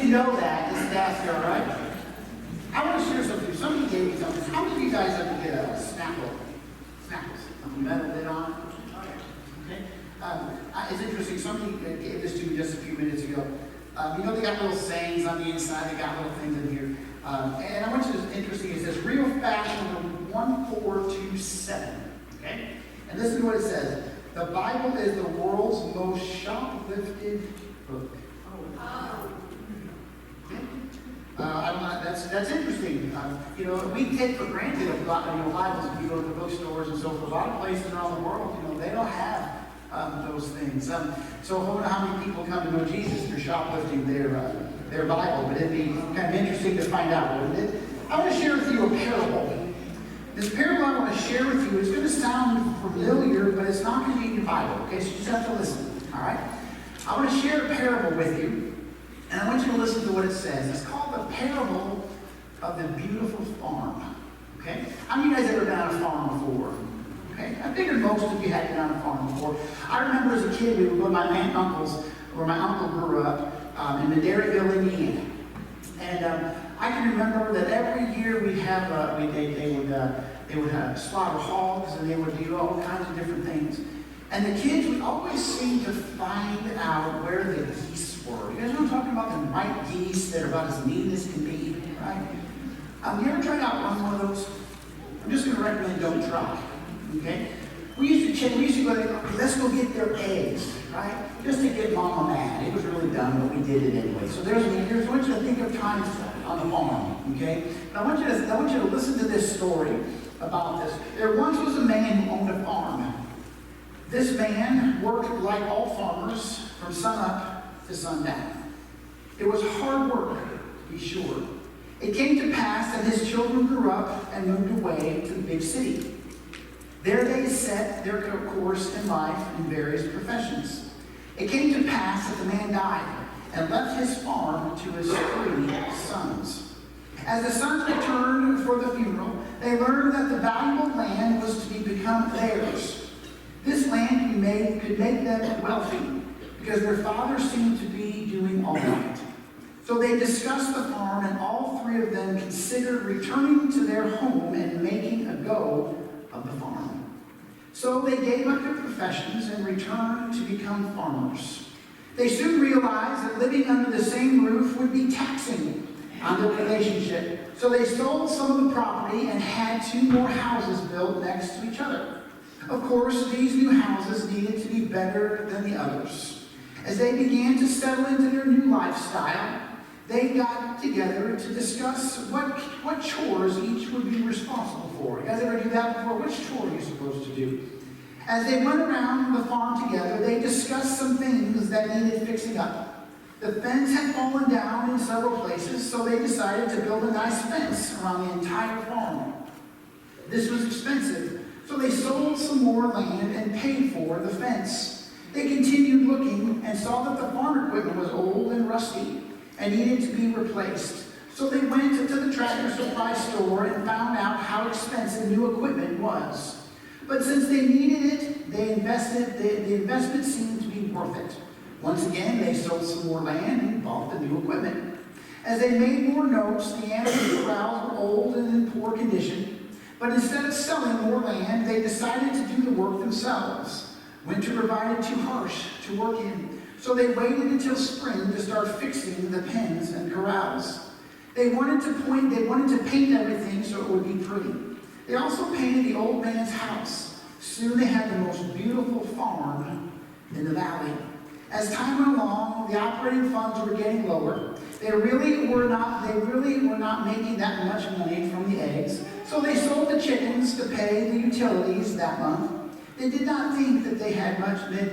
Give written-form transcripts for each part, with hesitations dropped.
didn't know that, just ask, all right? I want to share something. Somebody gave me something. How many of you guys ever get a Snapple? Snapples. Metal lid on? Okay. It's interesting. Somebody gave this to me just a few minutes ago. You know they got little sayings on the inside. They got little things in here. And I want you to, interesting, it says, real fashion 1427. Okay? And listen to what it says. The Bible is the world's most shoplifted book. That's interesting. You know, we take for granted a lot of Bibles. If you go to the bookstores and so forth, a lot of places around the world, you know, they don't have those things. So I wonder how many people come to know Jesus through shoplifting their Bible. But it'd be kind of interesting to find out, wouldn't it? I want to share with you a parable. This parable I want to share with you is going to sound familiar, but it's not going to be in your Bible. Okay, so you just have to listen. All right. I want to share a parable with you. And I want you to listen to what it says. It's called the parable of the beautiful farm. Okay? How many of you guys ever been on a farm before? Okay? I figured most of you had been on a farm before. I remember as a kid, we would go to my aunt and uncle's, where my uncle grew up, in Madeireville, Indiana. And I can remember that every year we'd have, they would slaughter hogs, and they would do all kinds of different things. And the kids would always seem to find out where the geese were. You guys know what I'm talking about? The white geese that are about as mean as can be, right? You ever tried out one of those? I'm just going to recommend don't try, okay? We used to go, okay, let's go get their eggs, right? Just to get Mama mad. It was really dumb, but we did it anyway. So I want you to think of times on the farm, okay? And I want you to listen to this story about this. There once was a man who owned a farm. This man worked like all farmers from sunup to sundown. It was hard work, to be sure. It came to pass that his children grew up and moved away to the big city. There they set their course in life in various professions. It came to pass that the man died and left his farm to his 3 sons. As the sons returned for the funeral, they learned that the valuable land was to become theirs. This land could make them wealthy because their father seemed to be doing all right. So they discussed the farm, and all 3 of them considered returning to their home and making a go of the farm. So they gave up their professions and returned to become farmers. They soon realized that living under the same roof would be taxing on their relationship. So they sold some of the property and had 2 more houses built next to each other. Of course, these new houses needed to be better than the others. As they began to settle into their new lifestyle, they got together to discuss what chores each would be responsible for. You guys ever do that before? Which chore are you supposed to do? As they went around the farm together, they discussed some things that needed fixing up. The fence had fallen down in several places, so they decided to build a nice fence around the entire farm. This was expensive. So they sold some more land and paid for the fence. They continued looking and saw that the farm equipment was old and rusty and needed to be replaced. So they went to the tractor supply store and found out how expensive new equipment was. But since they needed it, the investment seemed to be worth it. Once again, they sold some more land and bought the new equipment. As they made more notes, the animal corrals were old and in poor condition. But instead of selling more land, they decided to do the work themselves. Winter provided too harsh to work in, so they waited until spring to start fixing the pens and corrals. They wanted to paint everything so it would be pretty. They also painted the old man's house. Soon they had the most beautiful farm in the valley. As time went along, the operating funds were getting lower. They really were not making that much money from the eggs. So they sold the chickens to pay the utilities that month. They did not think that they had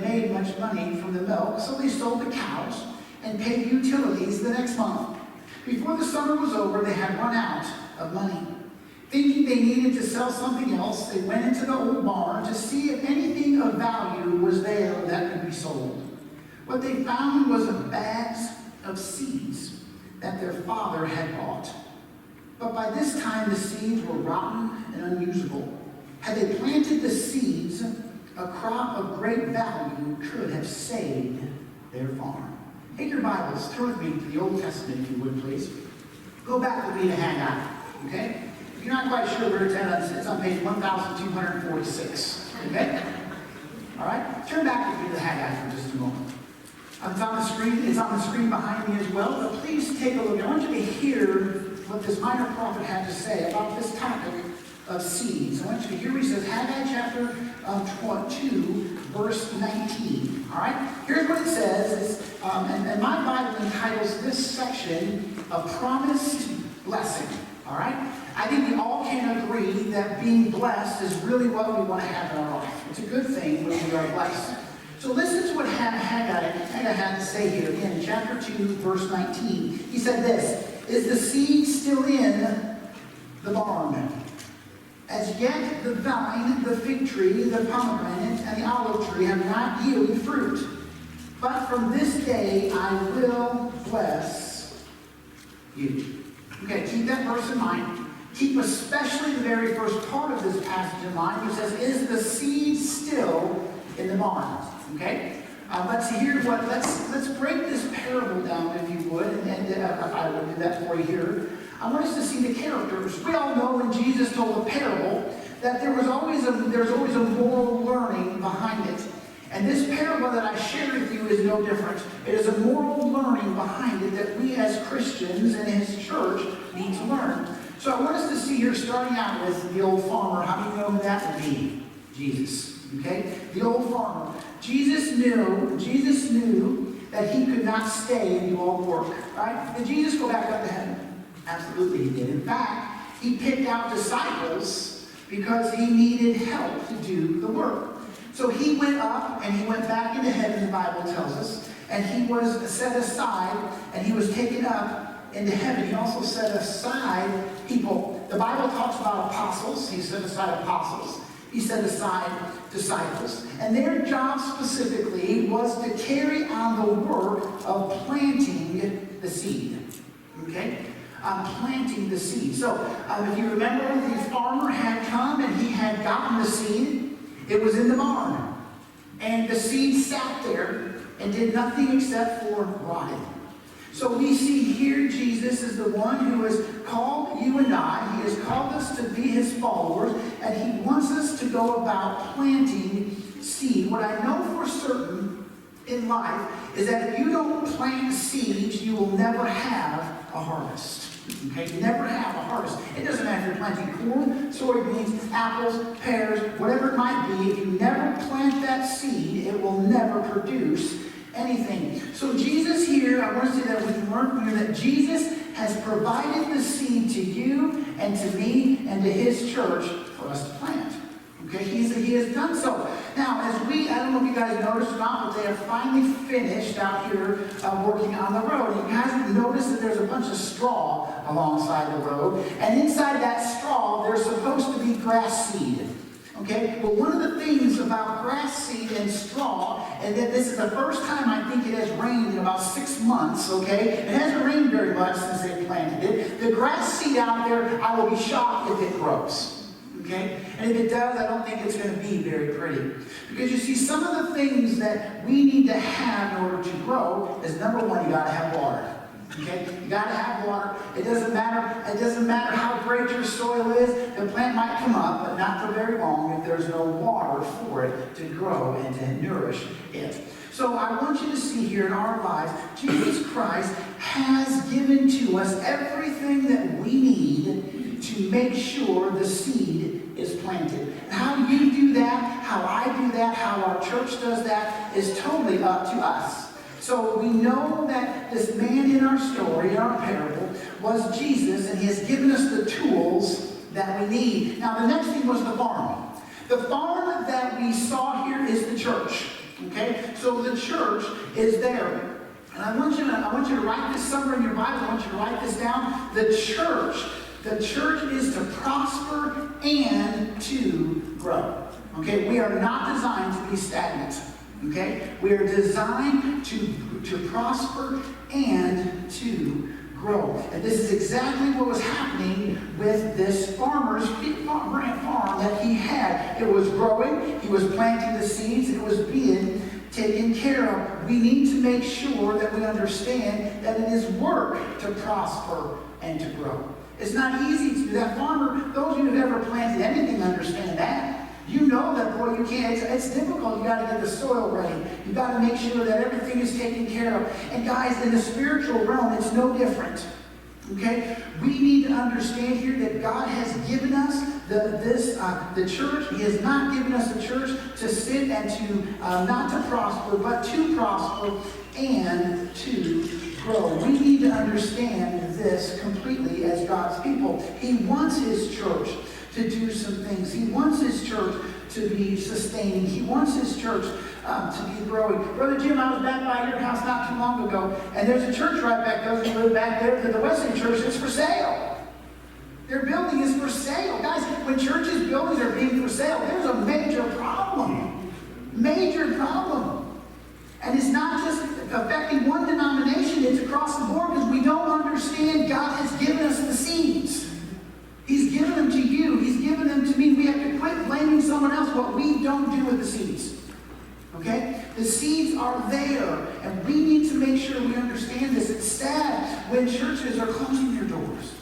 made much money from the milk, so they sold the cows and paid utilities the next month. Before the summer was over, they had run out of money. Thinking they needed to sell something else, they went into the old barn to see if anything of value was there that could be sold. What they found was bags of seeds that their father had bought. But by this time, the seeds were rotten and unusable. Had they planted the seeds, a crop of great value could have saved their farm. Take your Bibles, turn with me to the Old Testament, if you would, please. Go back with me to Haggai, okay? If you're not quite sure where it's at, it's on page 1246, okay? All right? Turn back with me to Haggai for just a moment. It's on the screen. It's on the screen behind me as well, but please take a look. I want you to hear what this minor prophet had to say about this topic of seeds. I want you to hear what he says, Haggai chapter 2, verse 19. All right? Here's what it says, and my Bible entitles this section, A Promised Blessing. All right? I think we all can agree that being blessed is really what we want to have in our life. It's a good thing when we are blessed. So listen to what Haggai had to say here again in chapter 2, verse 19. He said this, Is the seed still in the barn? As yet the vine, the fig tree, the pomegranate, and the olive tree have not yielded fruit. But from this day I will bless you. Okay, keep that verse in mind. Keep especially the very first part of this passage in mind, which says, Is the seed still in the barn? Okay? Let's break this parable down, if you would, and if I would do that for you here. I want us to see the characters. We all know when Jesus told a parable that there's always a moral learning behind it. And this parable that I share with you is no different. It is a moral learning behind it that we as Christians and his church need to learn. So I want us to see here, starting out with the old farmer. How do you know who that would be? Jesus. Okay? The old farmer. Jesus knew that he could not stay and do all the work. Right? Did Jesus go back up to heaven? Absolutely he did. In fact, he picked out disciples because he needed help to do the work. So he went up and he went back into heaven, the Bible tells us, and he was set aside and he was taken up into heaven. He also set aside people. The Bible talks about apostles. He set aside apostles. He set aside disciples. And their job specifically was to carry on the work of planting the seed. Okay? Planting the seed. So, if you remember, the farmer had come and he had gotten the seed. It was in the barn. And the seed sat there and did nothing except for rotting. So we see here Jesus is the one who has called you and I. He has called us to be his followers. And he wants us to go about planting seed. What I know for certain in life is that if you don't plant seeds, you will never have a harvest. Okay, you never have a harvest. It doesn't matter if you're planting corn, soybeans, apples, pears, whatever it might be. If you never plant that seed, it will never produce anything. So Jesus here, I want to say that we can learn from here that Jesus has provided the seed to you and to me and to his church for us to plant. Okay, he has done so. Now, I don't know if you guys noticed or not, but they have finally finished out here working on the road. You guys notice that there's a bunch of straw alongside the road, and inside that straw, there's supposed to be grass seed. Okay, well, one of the things about grass seed and straw, and that this is the first time I think it has rained in about 6 months, okay? It hasn't rained very much since they planted it. The grass seed out there, I will be shocked if it grows. Okay? And if it does, I don't think it's going to be very pretty. Because you see, some of the things that we need to have in order to grow is, number one, you got to have water. Okay? You got to have water. It doesn't matter how great your soil is. The plant might come up, but not for very long if there's no water for it to grow and to nourish it. So I want you to see here in our lives, Jesus Christ has given to us everything that we need to make sure the seed is planted. How you do that, how I do that, how our church does that is totally up to us. So we know that this man in our story, in our parable, was Jesus, and he has given us the tools that we need. Now the next thing was the farm. The farm that we saw here is the church. Okay? So the church is there. And I want you to write this somewhere in your Bible. I want you to write this down. The church is to prosper and to grow. Okay? We are not designed to be stagnant. Okay? We are designed to prosper and to grow. And this is exactly what was happening with this farm that he had. It was growing. He was planting the seeds. It was being taken care of. We need to make sure that we understand that it is work to prosper and to grow. It's not easy to do that. Farmer, those of you who've ever planted anything understand that. You know that, boy, you can't. It's difficult. You got to get the soil ready. You got to make sure that everything is taken care of. And guys, in the spiritual realm, it's no different. Okay? We need to understand here that God has given us the church. He has not given us a church to sit and to not to prosper, but to prosper and to grow. We need to understand this completely as God's people. He wants His church to do some things. He wants His church to be sustaining. He wants His church to be growing. Brother Jim, I was back by your house not too long ago, and there's a church right back there. You live back there to the Wesley Church. It's for sale. Their building is for sale. Guys, when churches' buildings are being for sale, there's a major problem. Major problem. And it's not just affecting one denomination, it's across the board because we don't understand God has given us the seeds. He's given them to you. He's given them to me. We have to quit blaming someone else what we don't do with the seeds. Okay? The seeds are there, and we need to make sure we understand this. It's sad when churches are closing their doors.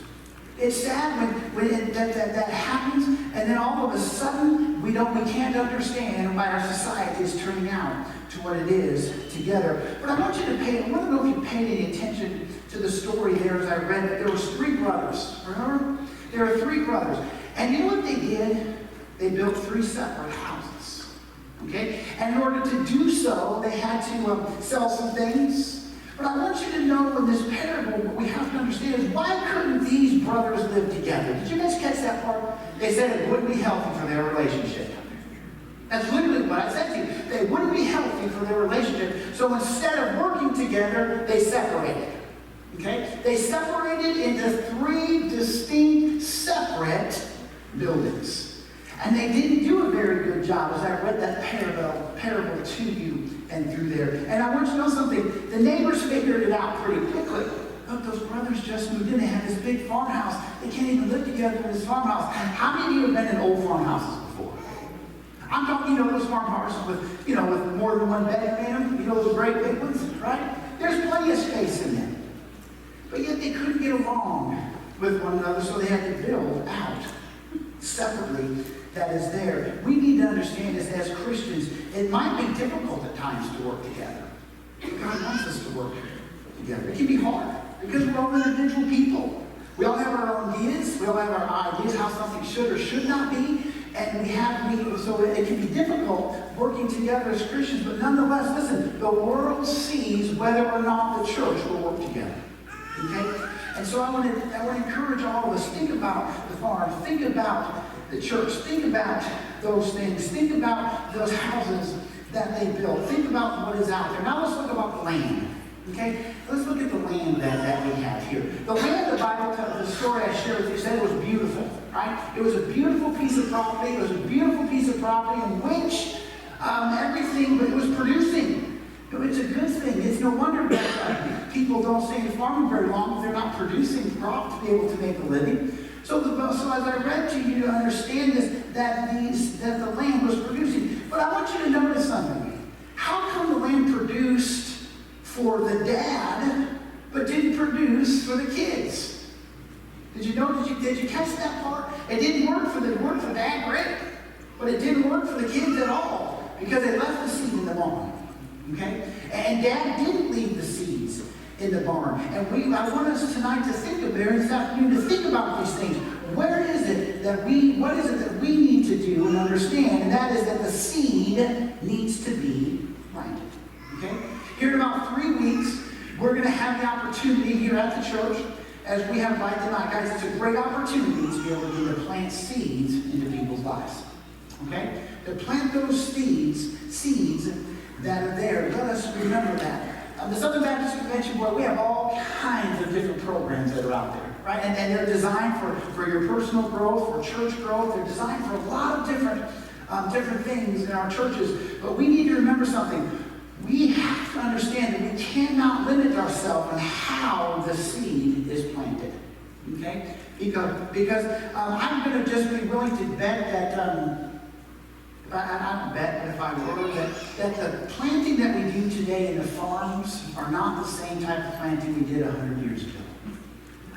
It's sad when that happens, and then all of a sudden we can't understand why our society is turning out to what it is together. But I want to know if you paid any attention to the story there as I read it. There was 3 brothers. Remember? There were 3 brothers. And you know what they did? They built 3 separate houses. Okay? And in order to do so, they had to sell some things. But I want you to know in this parable, what we have to understand is why couldn't these brothers live together? Did you guys catch that part? They said it wouldn't be healthy for their relationship. That's literally what I said to you. They wouldn't be healthy for their relationship. So instead of working together, they separated. Okay? They separated into 3 distinct, separate buildings. And they didn't do a very good job as I read that parable to you and through there. And I want you to know something. The neighbors figured it out pretty quickly. Look, those brothers just moved in. They have this big farmhouse. They can't even live together in this farmhouse. How many of you have been in old farmhouses before? I'm talking, those farmhouses with more than one bed in them. Those great big ones, right? There's plenty of space in them. But yet they couldn't get along with one another, so they had to build out separately. That is there. We need to understand this as Christians. It might be difficult at times to work together. But God wants us to work together. It can be hard because we're all individual people. We all have our own ideas. We all have our ideas how something should or should not be. And so it can be difficult working together as Christians. But nonetheless, listen, the world sees whether or not the church will work together. Okay? And so I want to encourage all of us, think about the farm, think about the church, think about those things, think about those houses that they built, think about what is out there. Now let's look about the land. Okay? Let's look at the land that we have here. The land, the Bible tells, the story I shared with you, said it was beautiful, right? It was a beautiful piece of property. It was a beautiful piece of property in which everything, but it was producing. It's a good thing. It's no wonder that people don't stay in farming very long if they're not producing crops to be able to make a living. So as I read to you to understand this, that the land was producing. But I want you to notice something. How come the land produced for the dad, but didn't produce for the kids? Did you know? Did you catch that part? It didn't work for dad, great, but it didn't work for the kids at all because they left the seed in the barn. Okay, and dad didn't leave the seeds in the barn. And I want us tonight to think of there this afternoon to think about these things. What is it that we need to do and understand? And that is that the seed needs to be planted. Okay? Here in about 3 weeks, we're going to have the opportunity here at the church, as we have right tonight. Guys, it's a great opportunity to be able to plant seeds into people's lives. Okay? To plant those seeds that are there. Let us remember that. The Southern Baptist Convention, well, we have all kinds of different programs that are out there, right? And they're designed for your personal growth, for church growth. They're designed for a lot of different things in our churches. But we need to remember something. We have to understand that we cannot limit ourselves on how the seed is planted. Okay? Because I'm going to just be willing to bet that I bet if I were that the planting that we do today in the farms are not the same type of planting we did 100 years ago.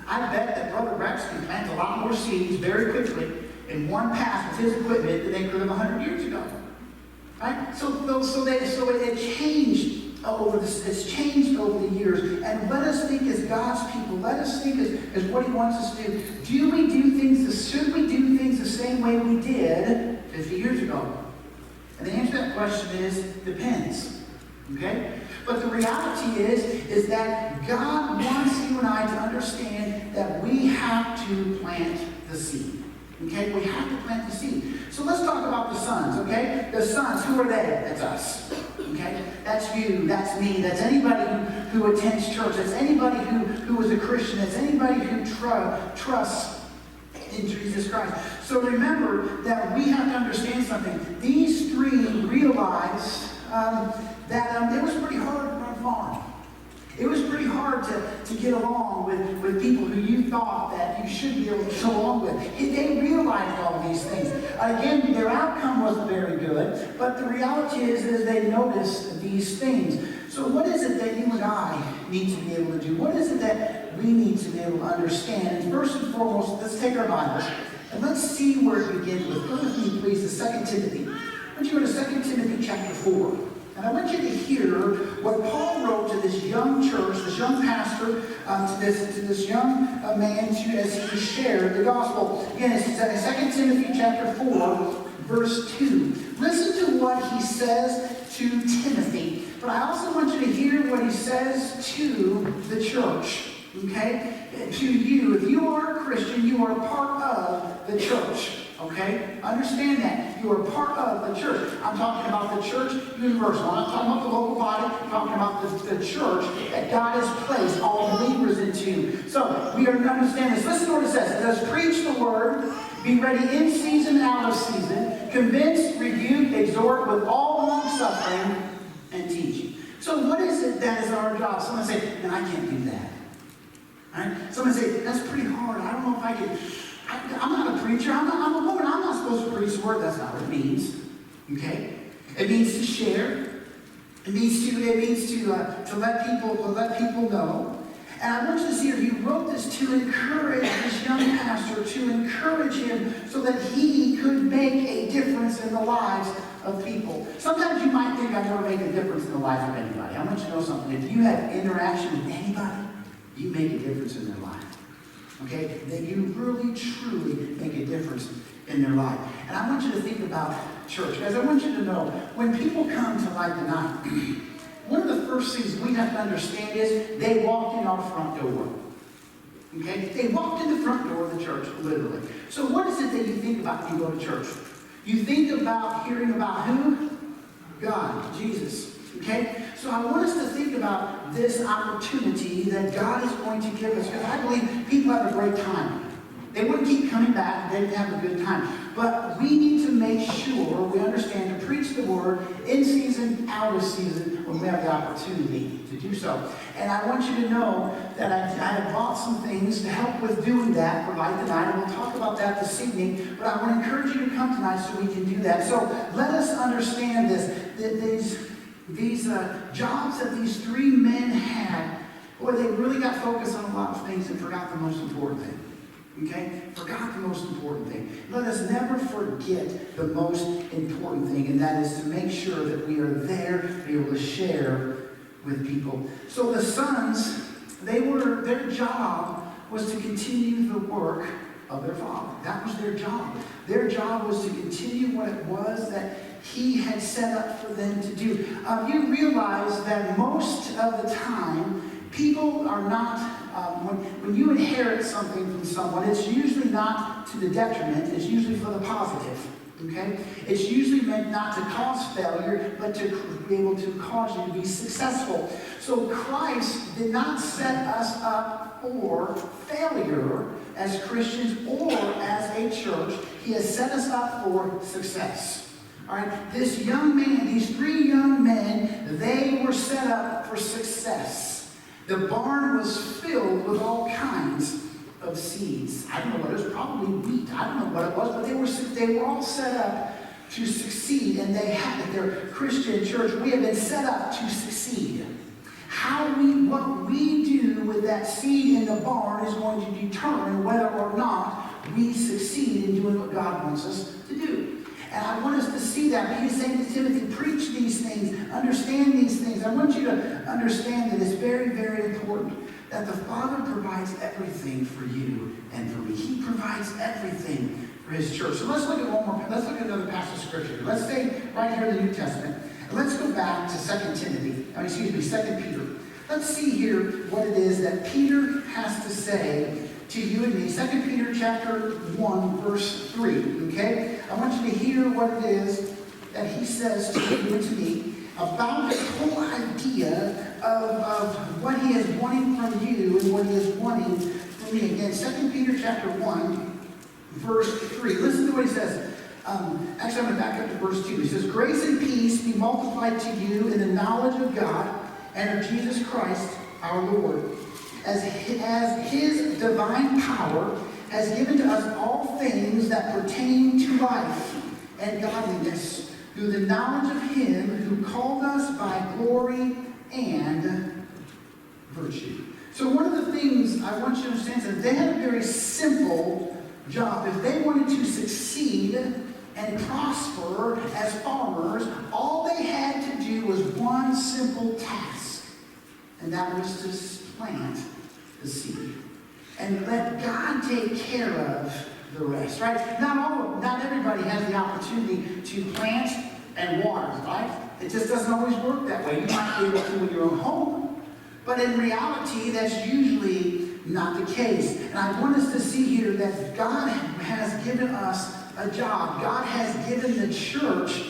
I bet that Brother Rex can plant a lot more seeds very quickly in one pass with his equipment than they could have 100 years ago. Right? So it changed over this. It's changed over the years. And let us think as God's people. Let us think as what He wants us to do. Should we do things the same way we did 50 years ago? And the answer to that question is, depends. Okay? But the reality is that God wants you and I to understand that we have to plant the seed. Okay? We have to plant the seed. So let's talk about the sons, okay? The sons, who are they? That's us. Okay? That's you, that's me, that's anybody who attends church, that's anybody who is a Christian, that's anybody who trusts in Jesus Christ. So remember that we have to understand something. These three realized that it was pretty hard to run a farm. It was pretty hard to get along with people who you thought that you should be able to get along with. They realized all these things. Again, their outcome wasn't very good, but the reality is they noticed these things. So what is it that you and I need to be able to do? What is it that we need to be able to understand? And first and foremost, let's take our Bibles and let's see where it begins with. Go with me, please, to 2 Timothy. I want you to go to 2 Timothy chapter 4. And I want you to hear what Paul wrote to this young church, this young pastor, to this young man as he shared the gospel. Again, it's 2 Timothy chapter 4, verse 2. Listen to what he says to Timothy. But I also want you to hear what he says to the church. Okay? To you. If you are a Christian, you are part of the church. Okay? Understand that. You are part of the church. I'm talking about the church universal. I'm not talking about the local body. I'm talking about the church that God has placed all believers into. So, we are to understand this. Listen to what it says. It says, preach the word, be ready in season, out of season, convince, rebuke, exhort with all long suffering and teaching. So, what is it that is our job? Someone say, no, I can't do that. Right? Someone say, that's pretty hard. I don't know if I can. I'm not a preacher. I'm a woman. I'm not supposed to preach the word. That's not what it means. Okay? It means to share. It means to let people know. And I want you to see here, he wrote this to encourage this young pastor, to encourage him so that he could make a difference in the lives of people. Sometimes you might think I never make a difference in the life of anybody. I want you to know something. If you have interaction with anybody, you make a difference in their life. Okay? That you really, truly make a difference in their life. And I want you to think about church. Guys, I want you to know, when people come to Light the Night, one of the first things we have to understand is they walk in our front door. Okay? They walked in the front door of the church, literally. So what is it that you think about when you go to church? You think about hearing about who? God, Jesus. Okay? So I want us to think about this opportunity that God is going to give us. Because I believe people have a great time. They wouldn't keep coming back if they didn't have a good time. But we need to make sure we understand to preach the word in season, out of season, when we have the opportunity to do so. And I want you to know that I have bought some things to help with doing that for Light the Night. And we'll talk about that this evening. But I want to encourage you to come tonight so we can do that. So let us understand this. These jobs that these three men had, boy, they really got focused on a lot of things and forgot the most important thing. Okay? Forgot the most important thing. Let us never forget the most important thing, and that is to make sure that we are there to be able to share with people. So the sons, their job was to continue the work of their father. That was their job. Their job was to continue what it was that he had set up for them to do. You realize that most of the time, people are not, when you inherit something from someone, it's usually not to the detriment, it's usually for the positive. Okay? It's usually meant not to cause failure, but to be able to cause you to be successful. So Christ did not set us up for failure as Christians or as a church. He has set us up for success. All right, this young man, these three young men, they were set up for success. The barn was filled with all kinds of seeds. I don't know what it was, probably wheat. I don't know what it was, but they were all set up to succeed, and they have it. They're Christian church. We have been set up to succeed. What we do with that seed in the barn is going to determine whether or not we succeed in doing what God wants us to do. And I want us to see that. He is saying to Timothy, preach these things, understand these things. I want you to understand that it's very, very important that the Father provides everything for you and for me. He provides everything for his church. So let's look at one more. Let's look at another passage of Scripture. Let's stay right here in the New Testament. And let's go back to 2 Peter. Let's see here what it is that Peter has to say to you and me. 2 Peter chapter 1, verse 3. Okay? I want you to hear what it is that he says to you and to me about this whole idea of what he is wanting from you and what he is wanting from me. Again, 2 Peter chapter 1, verse 3. Listen to what he says. Actually, I'm going to back up to verse 2. He says, grace and peace be multiplied to you in the knowledge of God and of Jesus Christ our Lord, as his divine power has given to us all things that pertain to life and godliness, through the knowledge of him who called us by glory and virtue. So one of the things I want you to understand is that they had a very simple job. If they wanted to succeed and prosper as farmers, all they had to do was one simple task, and that was to plant the seed and let God take care of the rest, right? Not everybody has the opportunity to plant and water, right? It just doesn't always work that way. You might be able to in your own home, but in reality, that's usually not the case. And I want us to see here that God has given us a job. God has given the church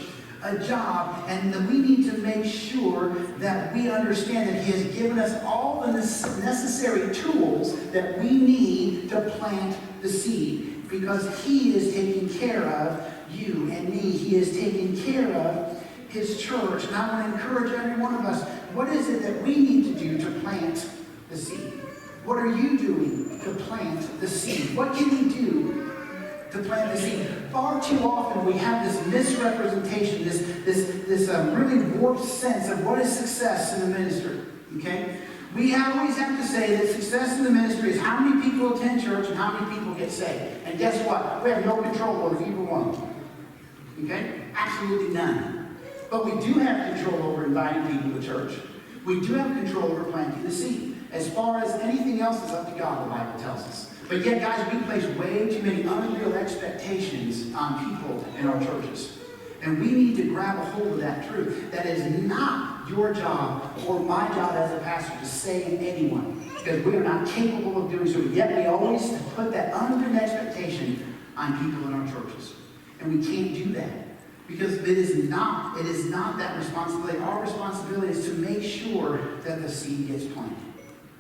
a job, and that we need to make sure that we understand that he has given us all the necessary tools that we need to plant the seed, because he is taking care of you and me. He is taking care of his church. And I want to encourage every one of us, what is it that we need to do to plant the seed? What are you doing to plant the seed? What can you do to plant the seed? Far too often we have this misrepresentation, this really warped sense of what is success in the ministry. Okay? We always have to say that success in the ministry is how many people attend church and how many people get saved. And guess what? We have no control over either one. Okay? Absolutely none. But we do have control over inviting people to church. We do have control over planting the seed. As far as anything else is up to God, the Bible tells us. But yet, guys, we place way too many unreal expectations on people in our churches. And we need to grab a hold of that truth. That is not your job or my job as a pastor to save anyone, because we are not capable of doing so. Yet we always put that unreal expectation on people in our churches. And we can't do that, because it is not that responsibility. Our responsibility is to make sure that the seed gets planted.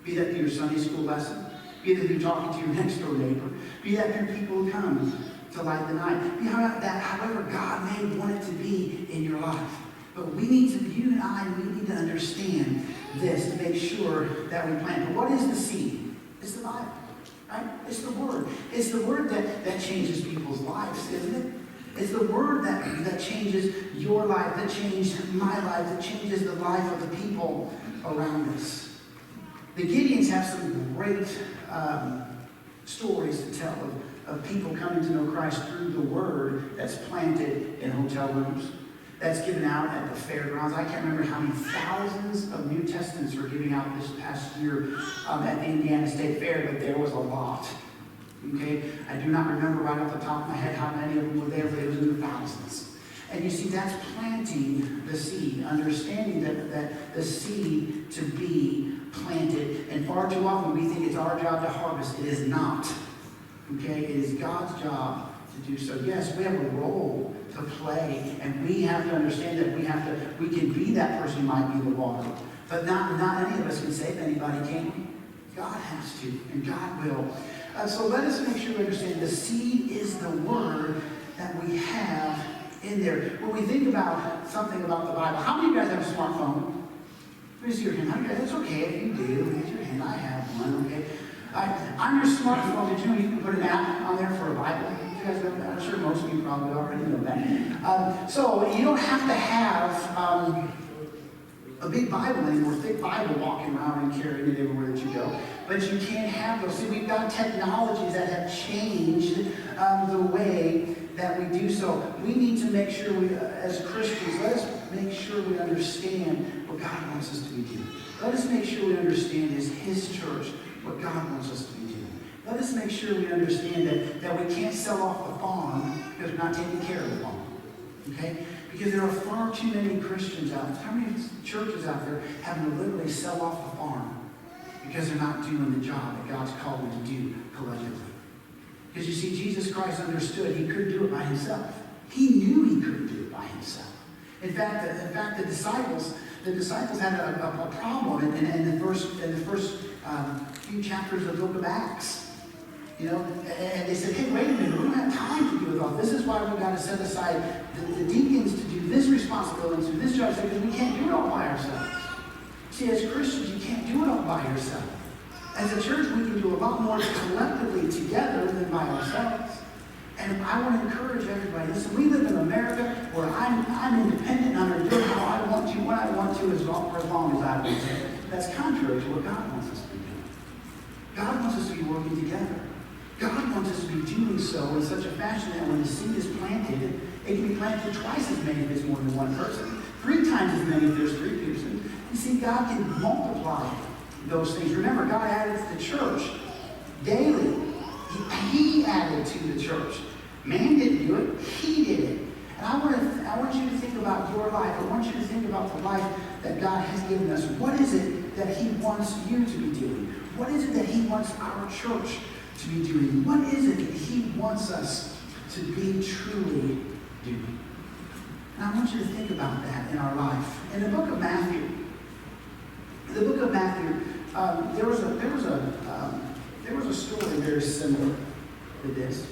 Be that through your Sunday school lesson, be that through talking to your next door neighbor, be that through people who come to light the night, be that however God may want it to be in your life. But we need to, you and I, we need to understand this to make sure that we plant. But what is the seed? It's the Bible, right? It's the Word. It's the Word that changes people's lives, isn't it? It's the Word that changes your life, that changed my life, that changes the life of the people around us. The Gideons have some great stories to tell of people coming to know Christ through the Word that's planted in hotel rooms, that's given out at the fairgrounds. I can't remember how many thousands of New Testaments were giving out this past year at the Indiana State Fair, but there was a lot. Okay? I do not remember right off the top of my head how many of them were there, but it was in the thousands. And you see, that's planting the seed, understanding that the seed to be planted. And far too often we think it's our job to harvest. It is not. Okay? It is God's job to do so. Yes, we have a role to play, and we have to understand that we can be that person who might be in the water. But not any of us can save anybody, can we? God has to, and God will. So let us make sure we understand the seed is the Word that we have in there. When we think about something about the Bible, how many of you guys have a smartphone? Raise your hand. It's okay if you do. Raise your hand. I have one, okay? On your smartphone, did you know you can put an app on there for a Bible? You guys know that? I'm sure most of you probably already know that. So you don't have to have a big Bible anymore, thick Bible walking around and carrying it everywhere that you go. But you can't have those. See, we've got technologies that have changed the way that we do so. We need to make sure we, as Christians, let us make sure we understand what God wants us to be doing. Let us make sure we understand as His church what God wants us to be doing. Let us make sure we understand that we can't sell off the farm because we're not taking care of the farm. Okay? Because there are far too many Christians out there, how many churches out there having to literally sell off the farm because they're not doing the job that God's called them to do collectively. Because you see, Jesus Christ understood He couldn't do it by Himself. He knew He couldn't do it by Himself. In fact, the disciples had a problem in the first few chapters of the book of Acts. You know, and they said, hey, wait a minute, we don't have time to do it all. This is why we've got to set aside the deacons to do this responsibility, to this job, because we can't do it all by ourselves. See, as Christians, you can't do it all by yourself. As a church, we can do a lot more collectively together than by ourselves. And I want to encourage everybody. Listen, we live in America where I'm independent and I'm going to do it how I want to, when I want to, as long as I want to. That's contrary to what God wants us to be doing. God wants us to be working together. God wants us to be doing so in such a fashion that when the seed is planted, it can be planted twice as many if there's more than one person, 3 times as many if there's 3 people. You see, God can multiply those things. Remember, God added to the church daily. He added to the church. Man didn't do it. He did it. And I want you to think about your life. I want you to think about the life that God has given us. What is it that He wants you to be doing? What is it that He wants our church to be doing? What is it that He wants us to be truly doing? And I want you to think about that in our life. In the book of Matthew, there was a story very similar to this.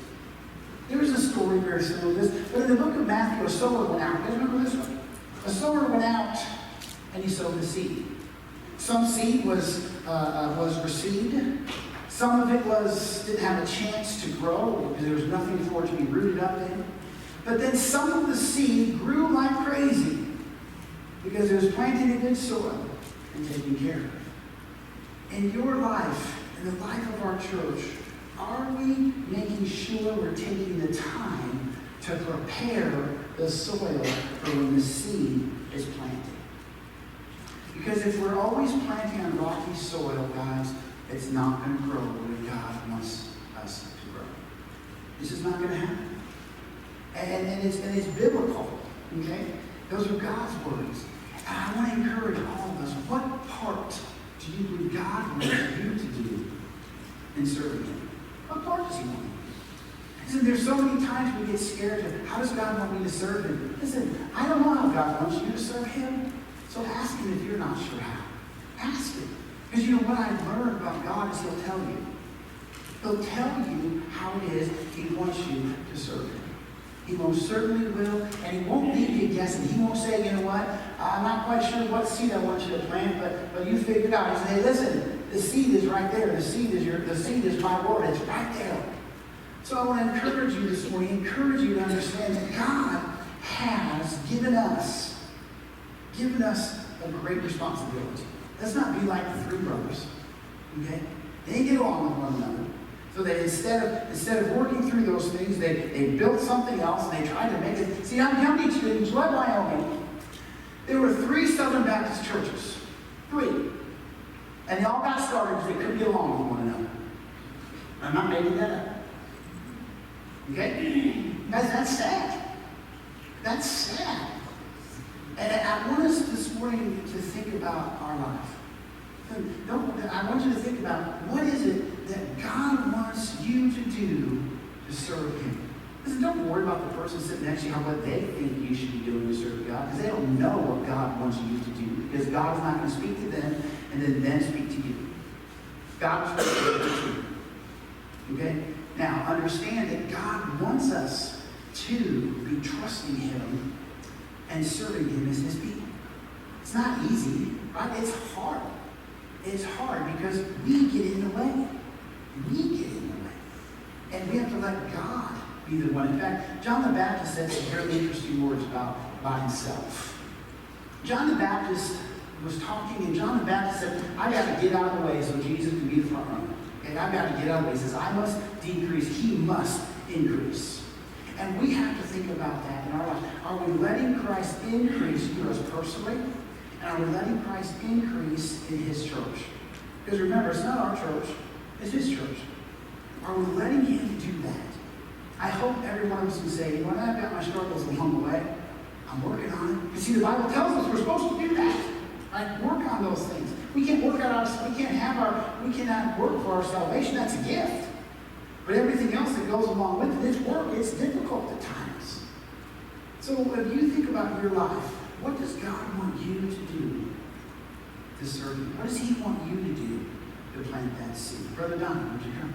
There was a story very similar to this. But in the book of Matthew, a sower went out. You guys remember this one? A sower went out and he sowed the seed. Some seed was received. Some of it didn't have a chance to grow because there was nothing for it to be rooted up in. But then some of the seed grew like crazy because it was planted in good soil and taken care of. In your life, in the life of our church, are we making sure we're taking the time to prepare the soil for when the seed is planted? Because if we're always planting on rocky soil, guys, it's not going to grow the way God wants us to grow. This is not going to happen. And it's biblical, okay? Those are God's words. And I want to encourage all of us, what part do you believe God wants you to do in serving Him? What part does He want you to do? Listen, there's so many times we get scared of, how does God want me to serve Him? Listen, I don't know how God wants you to serve Him, so ask Him if you're not sure how. Ask Him. Because you know what I've learned about God is He'll tell you. He'll tell you how it is He wants you to serve Him. He most certainly will, and He won't leave you guessing. He won't say, you know what, I'm not quite sure what seed I want you to plant, but you figure it out. He said, hey, listen, the seed is right there. The seed is my word. It's right there. So I want to encourage you this morning, encourage you to understand that God has given us a great responsibility. Let's not be like the 3 brothers, okay? They didn't get along with one another. So that instead of working through those things, they built something else and they tried to make it. See, I'm young to you in Gillette, Wyoming. There were 3 Southern Baptist churches. 3. And they all got started because they couldn't get along with one another. I'm not making that up. Okay? That's sad. That's sad. And I want us this morning to think about our life. I want you to think about what is it that God wants you to do to serve Him. Listen, don't worry about the person sitting next to you, what they think you should be doing to serve God, because they don't know what God wants you to do, because God is not going to speak to them and then speak to you. God will speak to you. Okay? Now, understand that God wants us to be trusting Him and serving Him as His people. It's not easy, right? It's hard. It's hard because we get in the way. We get in the way. And we have to let God be the one. In fact, John the Baptist said some very interesting words about himself. John the Baptist was talking, and John the Baptist said, I got to get out of the way so Jesus can be the front runner. Okay, I got to get out of the way. He says, I must decrease, he must increase. And we have to think about that in our life. Are we letting Christ increase through us personally? And are we letting Christ increase in his church? Because remember, it's not our church, it's his church. Are we letting him do that? I hope every one of us can say, you know what, I've got my struggles along the way. I'm working on it. You see, the Bible tells us we're supposed to do that. Right? Work on those things. We can't work on we cannot work for our salvation. That's a gift. But everything else that goes along with it, it's work. It's difficult at times. So if you think about your life, what does God want you to do to serve him? What does he want you to do to plant that seed? Brother Don, would you come?